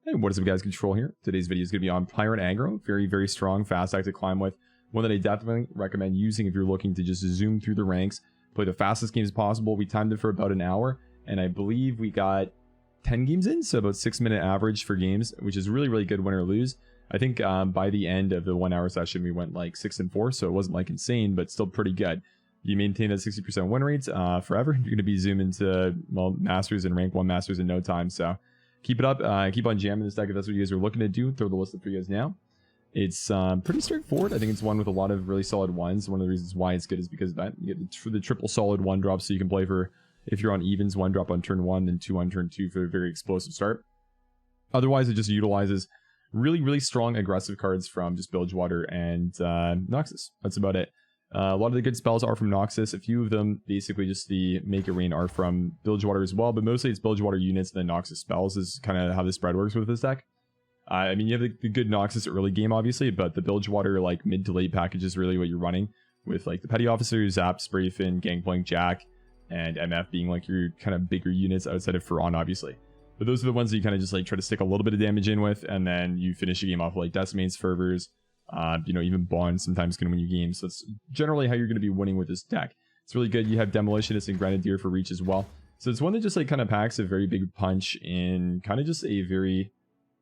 Hey, what is up guys, Control here. Today's video is going to be on Pirate Aggro. Very, very strong, fast act to climb with. One that I definitely recommend using if you're looking to just zoom through the ranks, play the fastest games possible. We timed it for about an hour, and I believe we got 10 games in, so about 6-minute average for games, which is really, really good win or lose. I think by the end of the 1 hour session, we went like 6-4, so it wasn't like insane, but still pretty good. You maintain that 60% win rate forever. You're going to be zooming to, well, Masters and Rank 1 Masters in no time, so keep it up. Keep on jamming this deck if that's what you guys are looking to do. Throw the list up for you guys now. It's pretty straightforward. I think it's one with a lot of really solid ones. One of the reasons why it's good is because of that. You get the triple solid 1-drop, so you can play for, if you're on evens, 1-drop on turn 1, then 2 on turn 2 for a very explosive start. Otherwise, it just utilizes really, really strong aggressive cards from just Bilgewater and Noxus. That's about it. A lot of the good spells are from Noxus. A few of them, basically just the Make It Rain, are from Bilgewater as well, but mostly it's Bilgewater units and then Noxus spells is kind of how the spread works with this deck. I mean, you have the good Noxus early game, obviously, but the Bilgewater like mid to late package is really what you're running with, like the Petty Officer, Zap, Sprayfin, Gangplank, Jack, and MF being like your kind of bigger units outside of Ferron, obviously. But those are the ones that you kind of just like try to stick a little bit of damage in with, and then you finish the game off with like Decimates, Fervors. You know, even Bond sometimes can win you games. So it's generally how you're going to be winning with this deck. It's really good. You have Demolitionist and Grenadier for reach as well. So it's one that just like kind of packs a very big punch in kind of just a very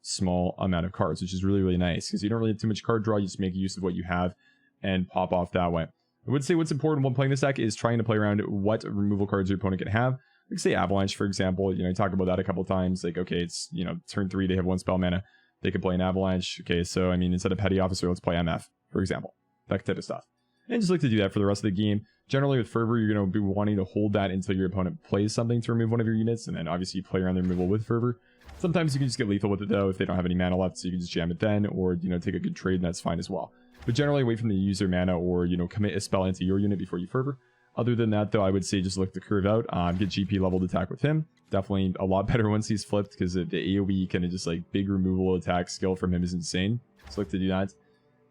small amount of cards, which is really, really nice because you don't really have too much card draw. You just make use of what you have and pop off that way. I would say what's important when playing this deck is trying to play around what removal cards your opponent can have. Like say Avalanche, for example. You know, I talked about that a couple times. Like, okay, it's, you know, turn 3, they have 1 spell mana. They could play an Avalanche. Okay, so I mean, instead of Petty Officer, let's play MF, for example. That type of stuff. And just like to do that for the rest of the game. Generally with Fervor, you're going to be wanting to hold that until your opponent plays something to remove one of your units, and then obviously you play around the removal with Fervor. Sometimes you can just get lethal with it though if they don't have any mana left, so you can just jam it then, or, you know, take a good trade, and that's fine as well. But generally wait from the user mana, or, you know, commit a spell into your unit before you Fervor. Other than that though, I would say just look to curve out, get GP leveled attack with him. Definitely a lot better once he's flipped, because the AoE kind of just like big removal attack skill from him is insane. So look to do that.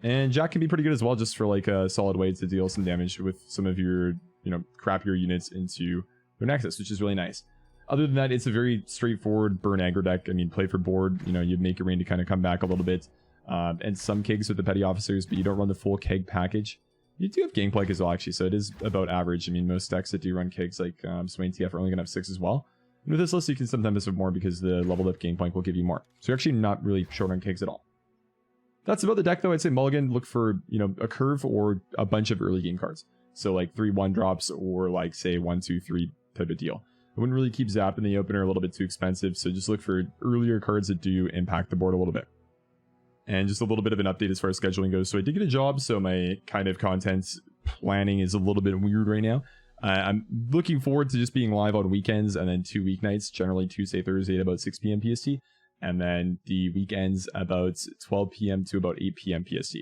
And Jack can be pretty good as well, just for like a solid way to deal some damage with some of your, you know, crappier units into their Nexus, which is really nice. Other than that, it's a very straightforward burn aggro deck. I mean, play for board, you know, you make it rain to kind of come back a little bit. And some kegs with the Petty Officers, but you don't run the full keg package. You do have Gangplank as well, actually, so it is about average. I mean, most decks that do run kegs like Swain TF are only going to have 6 as well. And with this list, you can sometimes have more because the leveled up Gangplank will give you more. So you're actually not really short on kegs at all. That's about the deck, though. I'd say Mulligan, look for, you know, a curve or a bunch of early game cards. So like 3 1-drops or like, say, 1, 2, 3 type of deal. I wouldn't really keep Zap in the opener, a little bit too expensive. So just look for earlier cards that do impact the board a little bit. And just a little bit of an update as far as scheduling goes. So I did get a job, so my kind of content planning is a little bit weird right now. I'm looking forward to just being live on weekends and then 2 weeknights, generally Tuesday, Thursday at about 6 p.m. PST. And then the weekends about 12 p.m. to about 8 p.m. PST.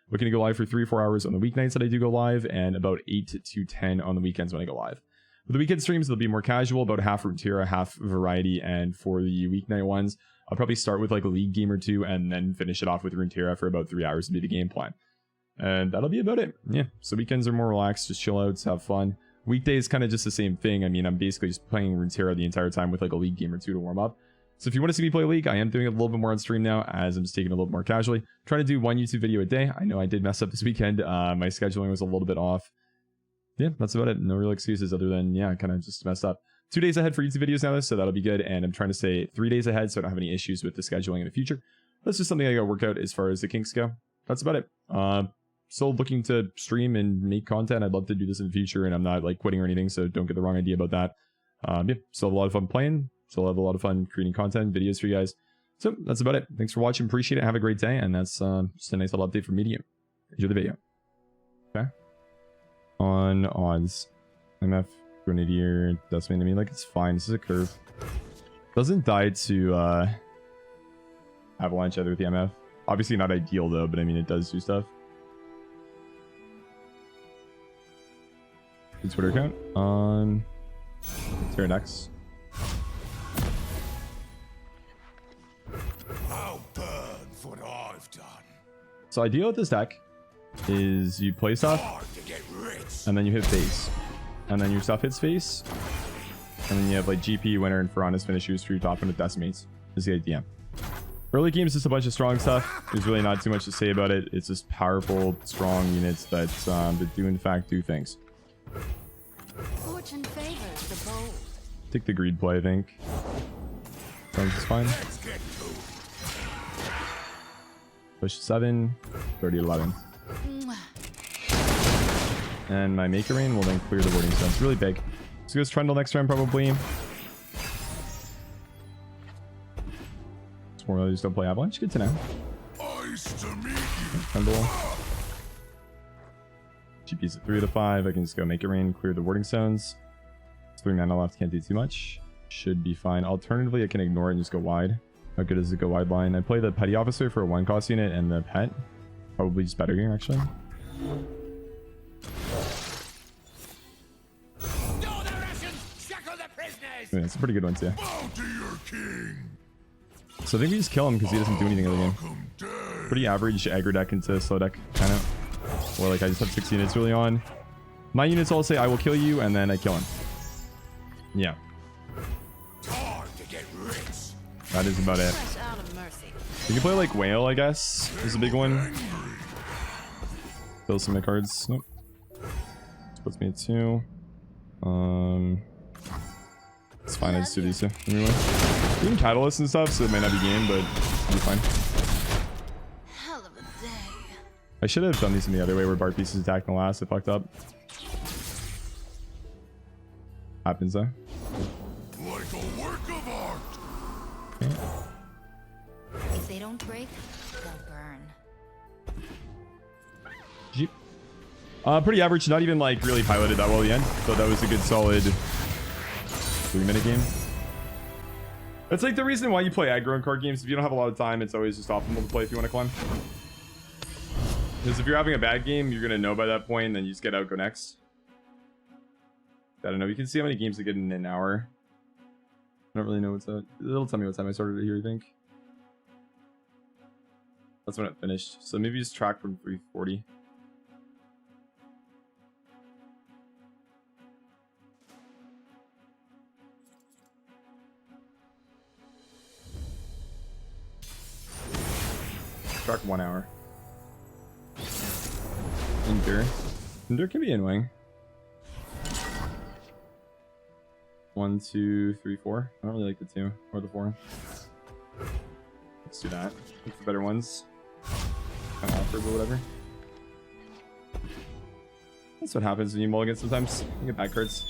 Looking to go live for 3 or 4 hours on the weeknights that I do go live, and about 8 to 10 on the weekends when I go live. For the weekend streams, they'll be more casual, about half Runeterra, half variety, and for the weeknight ones, I'll probably start with like a league game or 2 and then finish it off with Runeterra for about 3 hours to be the game plan. And that'll be about it. Yeah, so weekends are more relaxed, just chill out, have fun. Weekdays kind of just the same thing. I mean, I'm basically just playing Runeterra the entire time with like a league game or 2 to warm up. So if you want to see me play League, I am doing it a little bit more on stream now, as I'm just taking it a little bit more casually. Trying to do 1 YouTube video a day. I know I did mess up this weekend. My scheduling was a little bit off. Yeah, that's about it. No real excuses other than, yeah, I kind of just messed up. 2 days ahead for YouTube videos now, so that'll be good. And I'm trying to say 3 days ahead, so I don't have any issues with the scheduling in the future. That's just something I got to work out as far as the kinks go. That's about it. Still looking to stream and make content. I'd love to do this in the future, and I'm not like quitting or anything, so don't get the wrong idea about that. Yeah, still have a lot of fun playing. Still have a lot of fun creating content, videos for you guys. So that's about it. Thanks for watching. Appreciate it. Have a great day. And that's just a nice little update from me to you. Enjoy the video. Okay. On odds. MF Grenadier Decimate. I mean, like, it's fine. This is a curve. Doesn't die to Avalanche either with the MF. Obviously not ideal though, but I mean, it does do stuff. Good Twitter account on Terranex. I'll burn for what I've done. So ideal with this deck is you play stuff and then you hit face, and then your stuff hits face, and then you have like GP, winner, and Ferronis finishers for your top one with decimates. Is the idea. Early game is just a bunch of strong stuff. There's really not too much to say about it. It's just powerful, strong units that do in fact do things. Fortune favors the bold. Take the greed play, I think. Sounds just fine. Push 7, 30, 11. And my Maker Rain will then clear the warding stone. It's really big. So goes Trundle next turn, probably. More others don't play Avalanche. Good to know. Trundle. GP's at 3 of the 5. I can just go Make It Rain, clear the warding stones. It's 3 mana left, can't do too much. Should be fine. Alternatively, I can ignore it and just go wide. How good is it go wide line? I play the Petty Officer for a 1-cost unit and the pet. Probably just better here, actually. Yeah, it's a pretty good one, too. So I think we just kill him because he doesn't do anything in the game. Pretty average aggro deck into slow deck, kind of. Or like I just have 6 units early on. My units all say I will kill you, and then I kill him. Yeah. That is about it. You can play like Whale, I guess. Is a big one. Kill some of my cards. Nope. This puts me at 2. It's fine, I just do these two. Anyway. Doing Catalyst and stuff, so it might not be game, but it'll be fine. Hell of a day. I should have done these in the other way where Bart Pieces attacked in the last. I fucked up. Happens though. Like a work of art. Okay. If they don't break, they'll burn. Jeep. Pretty average. Not even like really piloted that well at the end. So that was a good solid 3-minute game. That's like the reason why you play aggro in card games. If you don't have a lot of time, it's always just optimal to play if you want to climb. Because if you're having a bad game, you're going to know by that point, and then you just get out, go next. I don't know. You can see how many games I get in an hour. I don't really know what's up. It'll tell me what time I started it here, I think. That's when it finished. So maybe just track from 340. Track 1 hour. Endure. Endure can be annoying. 1, 2, 3, 4. I don't really like the 2 or the 4. Let's do that. It's the better ones. Kind of awkward, but whatever. That's what happens when you mulligan sometimes. You get bad cards.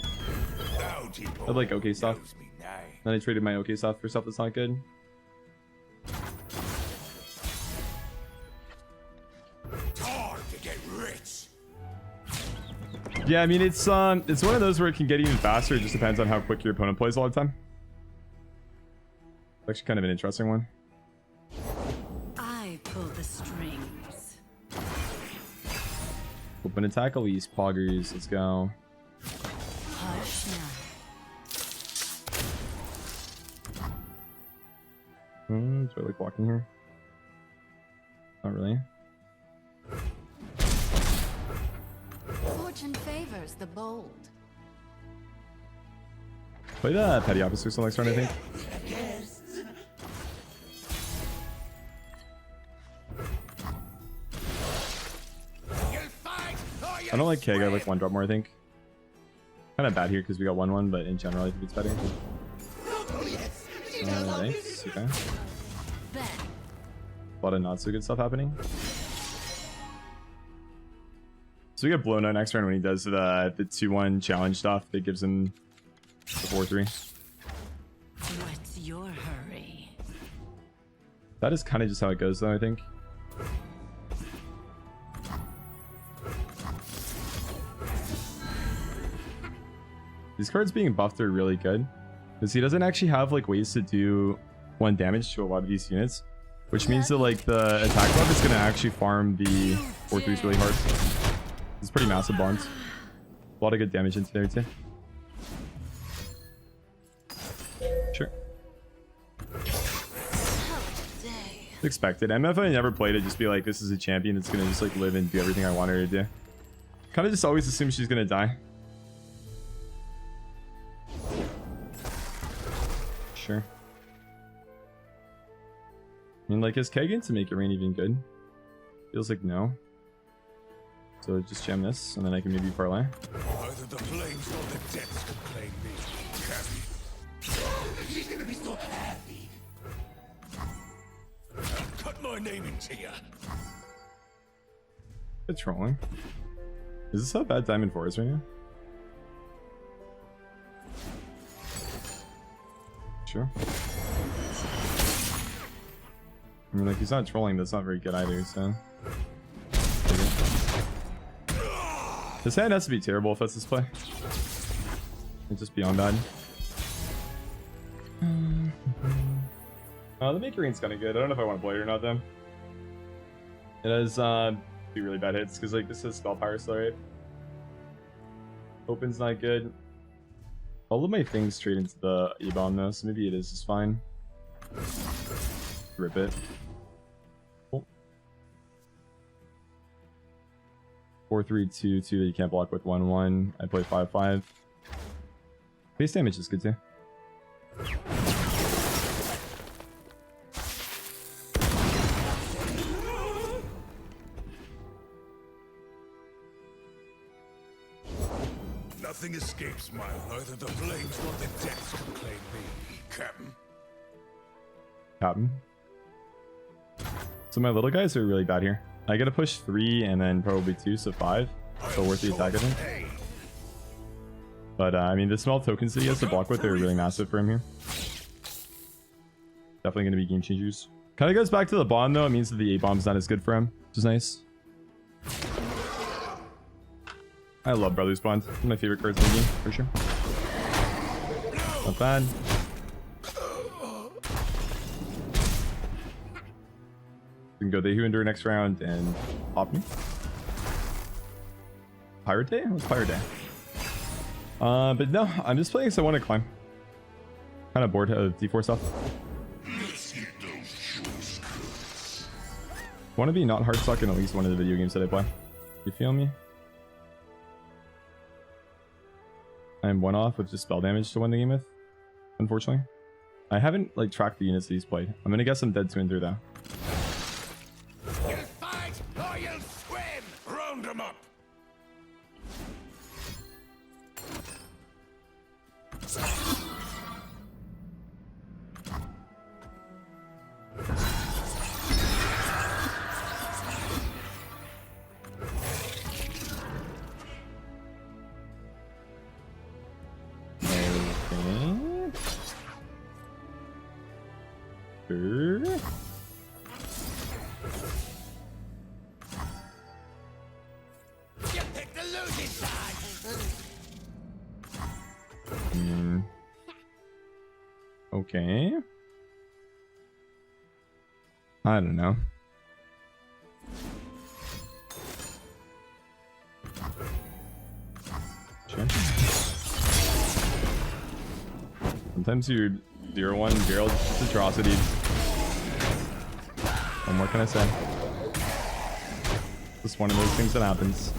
I have like okay stuff. Then I traded my okay stuff for stuff that's not good. Yeah, I mean it's one of those where it can get even faster. It just depends on how quick your opponent plays all the time. It's actually kind of an interesting one. I pull the strings. Open attack, Elise, Poggers. Let's go. Hush now. Do I like walking here? Not really. Fortune favors the bold. Play the Petty Officer so next turn, I think. I don't like Keg. I like 1 drop more, I think. Kind of bad here because we got 1/1, but in general, I think it's better. Nice. Okay. A lot of not so good stuff happening. So we get blown out next turn when he does the 2-1 challenge stuff that gives him the 4-3. What's your hurry? That is kind of just how it goes, though, I think. These cards being buffed are really good because he doesn't actually have like ways to do 1 damage to a lot of these units, which means that like the attack buff is going to actually farm the 4-3s really hard. It's pretty massive bonds. A lot of good damage into there too. Sure. Expected. MF, I never played it, just be like, this is a champion that's gonna just like live and do everything I want her to do. Kind of just always assume she's gonna die. Sure. I mean, like, is Kagan to make it rain even good? Feels like no. So just jam this, and then I can maybe parlay. Either the flames or the depths can claim me. Happy. She's gonna be so happy. I'll cut my name into ya. It's trolling. Is this how bad Diamond 4 is right now? Sure. I mean, like, he's not trolling, that's not very good either, so... This hand has to be terrible if that's this play. It's just beyond bad. The Make Rain's kind of good. I don't know if I want to play it or not, then. It has be really bad hits, because, like, this is Spell Power still, right? Open's not good. All of my things straight into the E-Bomb, though, so maybe it is just fine. Rip it. Cool. 4-3-2-2 that you can't block with 1-1. I play 5-5. Base damage is good too. Nothing escapes my neither the flames nor the depths can claim me, Captain. Captain. So my little guys are really bad here. I gotta push 3 and then probably 2, so 5. So worth the attack, I think. But I mean, the small tokens that he has to block with are really massive for him here. Definitely gonna be game changers. Kind of goes back to the bond though. It means that the A-bomb's not as good for him, which is nice. I love Brothers Bond. One of my favorite cards in the game, for sure. Not bad. We can go Dehu Endure next round and pop me. Pirate Day? What's Pirate Day? But no, I'm just playing because I want to climb. Kind of bored of D4 stuff. Want to be not hard stuck in at least one of the video games that I play. You feel me? I'm one off with just spell damage to win the game with, unfortunately. I haven't like tracked the units that he's played. I'm gonna guess I'm dead to Ender though. You'll fight or you'll swim! Round them up! Sure. You picked the losing side! Okay. I don't know. Sure. Sometimes you're 0-1 Gerald atrocity. What more can I say? Just one of those things that happens.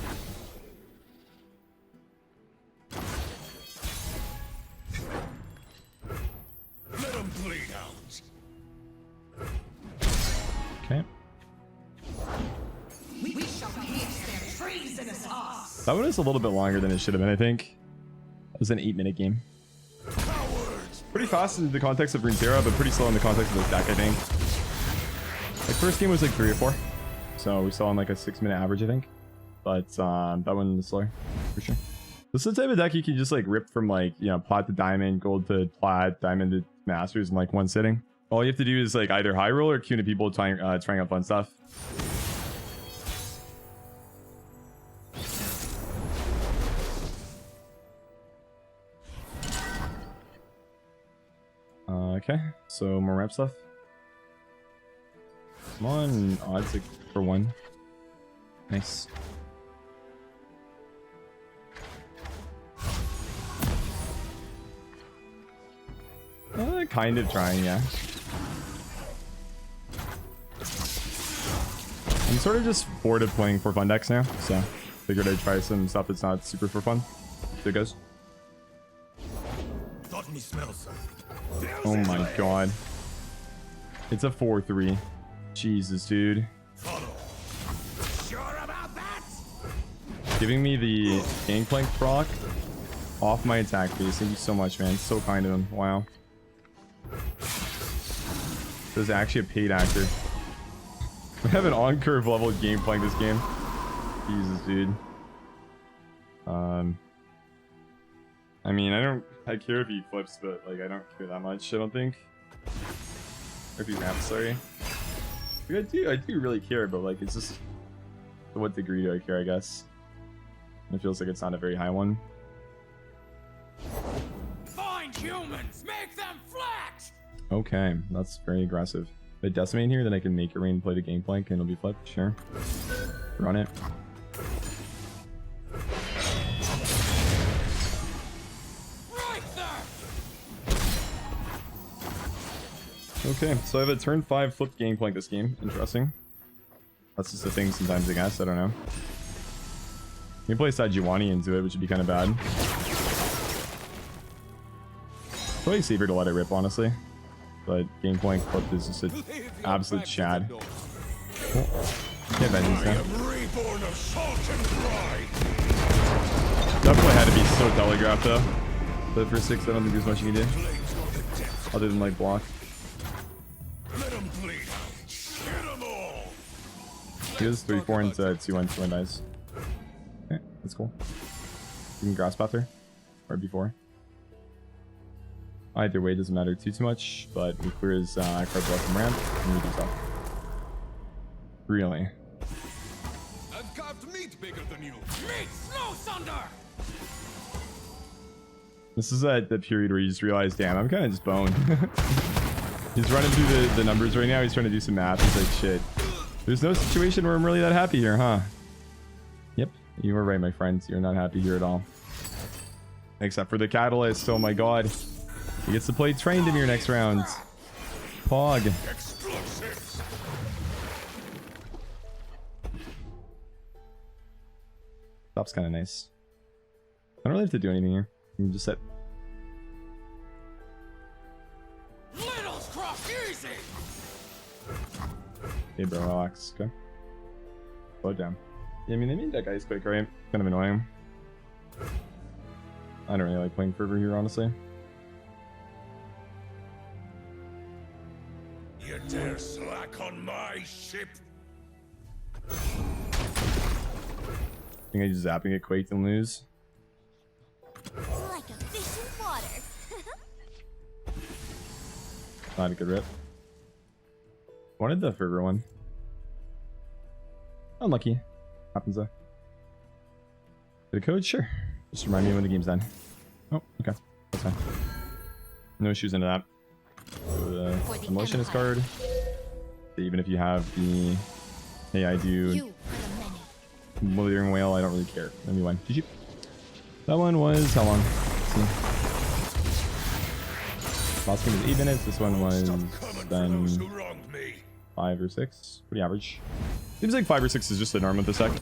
Let them bleed out! Okay. We shall pierce their treasonous hearts. That one is a little bit longer than it should have been, I think. It was an 8-minute game. Cowards! Pretty fast in the context of Runeterra, but pretty slow in the context of this deck, I think. Like, first game was like 3 or 4. So we saw on like a 6-minute average, I think. But that one was slower, for sure. This is the type of deck you can just like rip from like, you know, plat to diamond, gold to plat, diamond to masters in like one sitting. All you have to do is like either high roll or queue to people trying out fun stuff. Okay, so more ramp stuff. Come on, odds like for 1. Nice. Kind of trying, yeah. I'm sort of just bored of playing for fun decks now, so figured I'd try some stuff that's not super for fun. There it goes. Thought me smell something. Oh my god. It's a 4-3. Jesus, dude. Follow. Sure about that? Giving me the gangplank proc off my attack base. Thank you so much, man. So kind of him. Wow. This is actually a paid actor. We have an on-curve level gangplank this game. Jesus, dude. I mean, I care if he flips, but like, I don't care that much, I don't think. Or if he ramps, sorry. Like, I do really care, but like, it's just to what degree do I care, I guess. It feels like it's not a very high one. Find humans, make them flat. Okay, that's very aggressive. If I decimate here, then I can make it rain and play the gangplank and it'll be flipped, sure. Run it. Right there. Okay, so I have a turn 5 flip gangplank this game. Interesting. That's just a thing sometimes, I guess. I don't know. You can play Sajiwani into it, which would be kind of bad. Probably safer to let it rip, honestly. But gangplank flip is just an absolute chad. Cool. Yeah, vengeance now. Reborn of salt and pride. Definitely had to be so telegraphed though. But for 6, I don't think there's much you can do. Flames not the depths. Other than like block. Let them bleed out. Hit them all. He goes 3-4 into 2-1 dies. Okay, that's cool. You can grass path her. Or before. Either way, doesn't matter too much, but we clear his card block from ramp and we do stuff. Really? I've carved meat bigger than you. Meat snow thunder. This is at the period where you just realize, damn, I'm kind of just boned. He's running through the numbers right now. He's trying to do some math. He's like, shit. There's no situation where I'm really that happy here, huh? Yep, you were right, my friends. You're not happy here at all. Except for the catalyst. Oh my god. He gets to play trained in your next round. Pog. Explosives. Top's kind of nice. I don't really have to do anything here. You can just set. Littles cross easy. Hey, bro, relax. Okay. Slow it down. Yeah, I mean, they made that guy's quick, right? Kind of annoying. I don't really like playing Fervor here, honestly. You dare slack on my ship? I think I just zapping it, quaked and lose. Like a fish in water. Not a good rip. Wanted the Fervor one. Unlucky. Happens though. Get a code? Sure. Just remind me when the game's done. Oh, okay. That's fine. No issues into that. So the emotionist card. Even if you have the hey, I do You are the many. Mulligan whale, I don't really care. Let me win. Did you? That one was how long? Let's see. Last game was 8 minutes. This one was Coming for then those who wronged me. 5 or 6. Pretty average. Seems like 5 or 6 is just the norm with this deck.